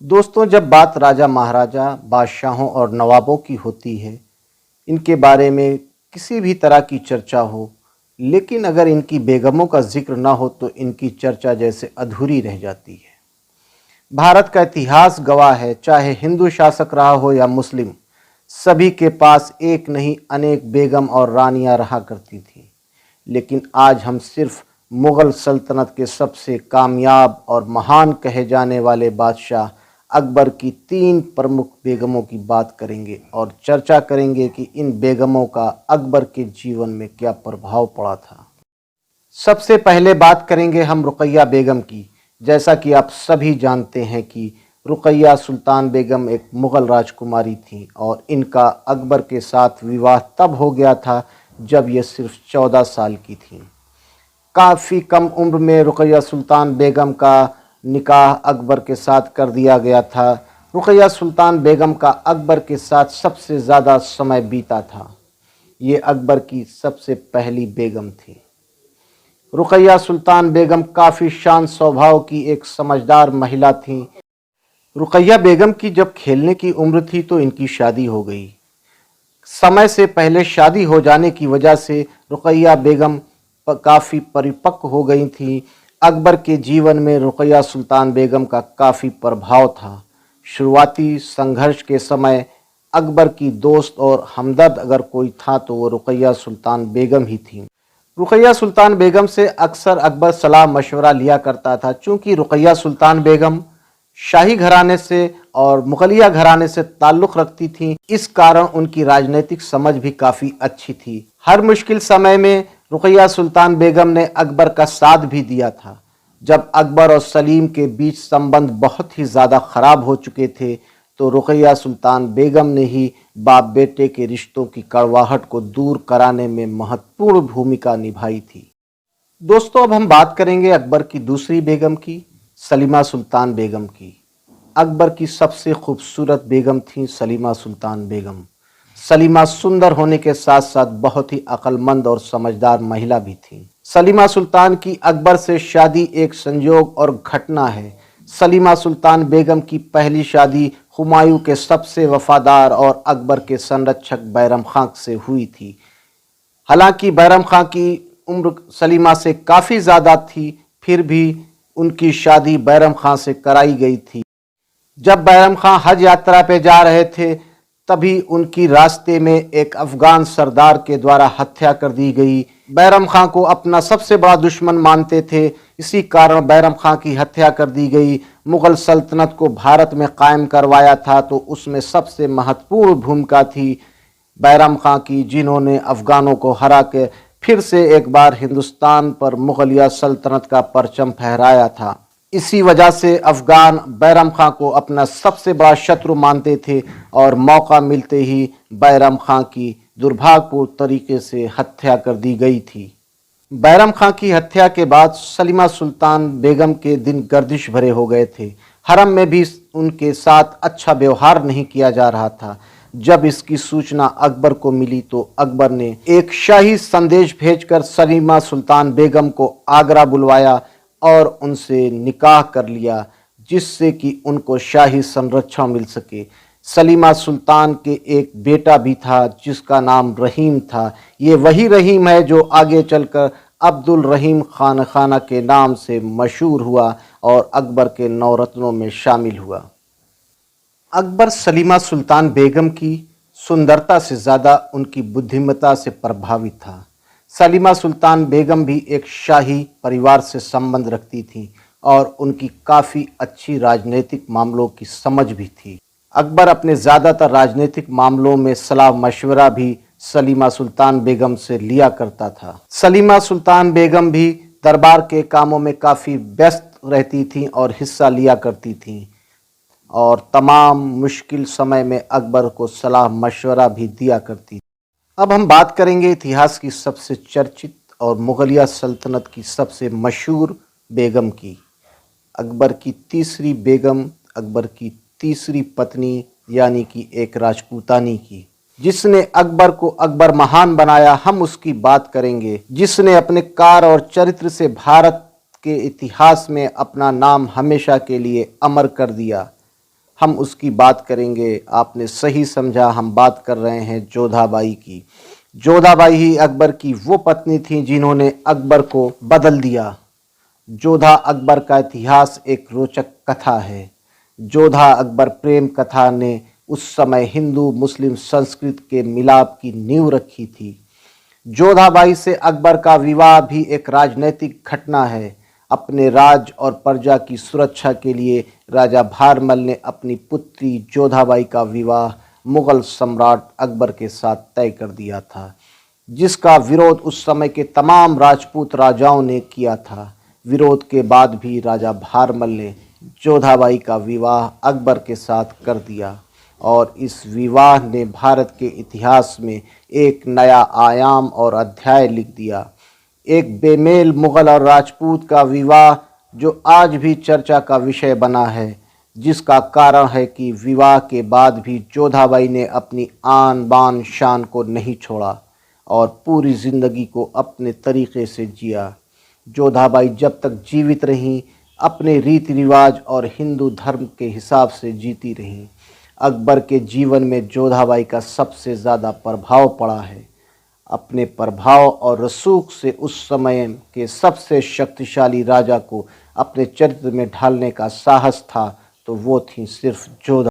दोस्तों, जब बात राजा महाराजा, बादशाहों और नवाबों की होती है, इनके बारे में किसी भी तरह की चर्चा हो, लेकिन अगर इनकी बेगमों का जिक्र ना हो तो इनकी चर्चा जैसे अधूरी रह जाती है। भारत का इतिहास गवाह है, चाहे हिंदू शासक रहा हो या मुस्लिम, सभी के पास एक नहीं अनेक बेगम और रानियां रहा करती थीं। लेकिन आज हम सिर्फ मुग़ल सल्तनत के सबसे कामयाब और महान कहे जाने वाले बादशाह अकबर की 3 प्रमुख बेगमों की बात करेंगे और चर्चा करेंगे कि इन बेगमों का अकबर के जीवन में क्या प्रभाव पड़ा था। सबसे पहले बात करेंगे हम रुकैया बेगम की। जैसा कि आप सभी जानते हैं कि रुकैया सुल्तान बेगम एक मुग़ल राजकुमारी थीं और इनका अकबर के साथ विवाह तब हो गया था जब ये सिर्फ 14 साल की थीं। काफ़ी कम उम्र में रुकैया सुल्तान बेगम का निकाह अकबर के साथ कर दिया गया था। रुकैया सुल्तान बेगम का अकबर के साथ सबसे ज़्यादा समय बीता था। ये अकबर की सबसे पहली बेगम थी। रुकैया सुल्तान बेगम काफ़ी शांत स्वभाव की एक समझदार महिला थीं। रुकैया बेगम की जब खेलने की उम्र थी तो इनकी शादी हो गई। समय से पहले शादी हो जाने की वजह से रुकैया बेगम काफ़ी परिपक्व हो गई थी। अकबर के जीवन में रुकैया सुल्तान बेगम का काफ़ी प्रभाव था। शुरुआती संघर्ष के समय अकबर की दोस्त और हमदर्द अगर कोई था तो वो रुकैया सुल्तान बेगम ही थी। रुकैया सुल्तान बेगम से अक्सर अकबर सलाह मशवरा लिया करता था। चूँकि रुकैया सुल्तान बेगम शाही घराने से और मुगलिया घराने से ताल्लुक़ रखती थीं, इस कारण उनकी राजनीतिक समझ भी काफ़ी अच्छी थी। हर मुश्किल समय में रुकैया सुल्तान बेगम ने अकबर का साथ भी दिया था। जब अकबर और सलीम के बीच संबंध बहुत ही ज़्यादा ख़राब हो चुके थे तो रुकैया सुल्तान बेगम ने ही बाप बेटे के रिश्तों की कड़वाहट को दूर कराने में महत्वपूर्ण भूमिका निभाई थी। दोस्तों, अब हम बात करेंगे अकबर की दूसरी बेगम की, सलीमा सुल्तान बेगम की। अकबर की सबसे खूबसूरत बेगम थी सलीमा सुल्तान बेगम। सलीमा सुंदर होने के साथ साथ बहुत ही अक्लमंद और समझदार महिला भी थी। सलीमा सुल्तान की अकबर से शादी एक संयोग और घटना है। सलीमा सुल्तान बेगम की पहली शादी हुमायूं के सबसे वफादार और अकबर के संरक्षक बैरम खां से हुई थी। हालांकि बैरम खां की उम्र सलीमा से काफ़ी ज़्यादा थी, फिर भी उनकी शादी बैरम खां से कराई गई थी। जब बैरम खां हज यात्रा पे जा रहे थे तभी उनकी रास्ते में एक अफगान सरदार के द्वारा हत्या कर दी गई। बैरम खां को अपना सबसे बड़ा दुश्मन मानते थे, इसी कारण बैरम खां की हत्या कर दी गई। मुग़ल सल्तनत को भारत में कायम करवाया था तो उसमें सबसे महत्वपूर्ण भूमिका थी बैरम खां की, जिन्होंने अफगानों को हरा के फिर से एक बार हिंदुस्तान पर मुग़लिया सल्तनत का परचम फहराया था। इसी वजह से अफगान बैरम खां को अपना सबसे बड़ा शत्रु मानते थे और मौका मिलते ही बैरम खां की दुर्भाग्यपूर्ण तरीके से हत्या कर दी गई थी। बैरम खां की हत्या के बाद सलीमा सुल्तान बेगम के दिन गर्दिश भरे हो गए थे। हरम में भी उनके साथ अच्छा व्यवहार नहीं किया जा रहा था। जब इसकी सूचना अकबर को मिली तो अकबर ने एक शाही संदेश भेजकर सलीमा सुल्तान बेगम को आगरा बुलवाया और उनसे निकाह कर लिया, जिससे कि उनको शाही संरक्षण मिल सके। सलीमा सुल्तान के एक बेटा भी था जिसका नाम रहीम था। ये वही रहीम है जो आगे चलकर अब्दुल रहीम खान खाना के नाम से मशहूर हुआ और अकबर के नौरत्नों में शामिल हुआ। अकबर सलीमा सुल्तान बेगम की सुंदरता से ज़्यादा उनकी बुद्धिमत्ता से प्रभावित था। सलीमा सुल्तान बेगम भी एक शाही परिवार से संबंध रखती थीं और उनकी काफ़ी अच्छी राजनीतिक मामलों की समझ भी थी। अकबर अपने ज़्यादातर राजनीतिक मामलों में सलाह मशवरा भी सलीमा सुल्तान बेगम से लिया करता था। सलीमा सुल्तान बेगम भी दरबार के कामों में काफ़ी व्यस्त रहती थीं और हिस्सा लिया करती थीं और तमाम मुश्किल समय में अकबर को सलाह मशवरा भी दिया करती थी। अब हम बात करेंगे इतिहास की सबसे चर्चित और मुग़लिया सल्तनत की सबसे मशहूर बेगम की, अकबर की तीसरी बेगम, अकबर की तीसरी पत्नी यानी कि एक राजपूतानी की, जिसने अकबर को अकबर महान बनाया। हम उसकी बात करेंगे, जिसने अपने कार्य और चरित्र से भारत के इतिहास में अपना नाम हमेशा के लिए अमर कर दिया। हम उसकी बात करेंगे। आपने सही समझा, हम बात कर रहे हैं जोधाबाई की। जोधाबाई ही अकबर की वो पत्नी थी जिन्होंने अकबर को बदल दिया। जोधा अकबर का इतिहास एक रोचक कथा है। जोधा अकबर प्रेम कथा ने उस समय हिंदू मुस्लिम संस्कृति के मिलाप की नींव रखी थी। जोधाबाई से अकबर का विवाह भी एक राजनैतिक घटना है। अपने राज और प्रजा की सुरक्षा के लिए राजा भारमल ने अपनी पुत्री जोधाबाई का विवाह मुगल सम्राट अकबर के साथ तय कर दिया था, जिसका विरोध उस समय के तमाम राजपूत राजाओं ने किया था। विरोध के बाद भी राजा भारमल ने जोधाबाई का विवाह अकबर के साथ कर दिया और इस विवाह ने भारत के इतिहास में एक नया आयाम और अध्याय लिख दिया। एक बेमेल मुगल और राजपूत का विवाह जो आज भी चर्चा का विषय बना है, जिसका कारण है कि विवाह के बाद भी जोधाबाई ने अपनी आन बान शान को नहीं छोड़ा और पूरी जिंदगी को अपने तरीके से जिया। जोधाबाई जब तक जीवित रहीं अपने रीति रिवाज और हिंदू धर्म के हिसाब से जीती रहीं। अकबर के जीवन में जोधाबाई का सबसे ज़्यादा प्रभाव पड़ा है। अपने प्रभाव और रसूख से उस समय के सबसे शक्तिशाली राजा को अपने चरित्र में ढालने का साहस था, तो वो थी सिर्फ जोधा।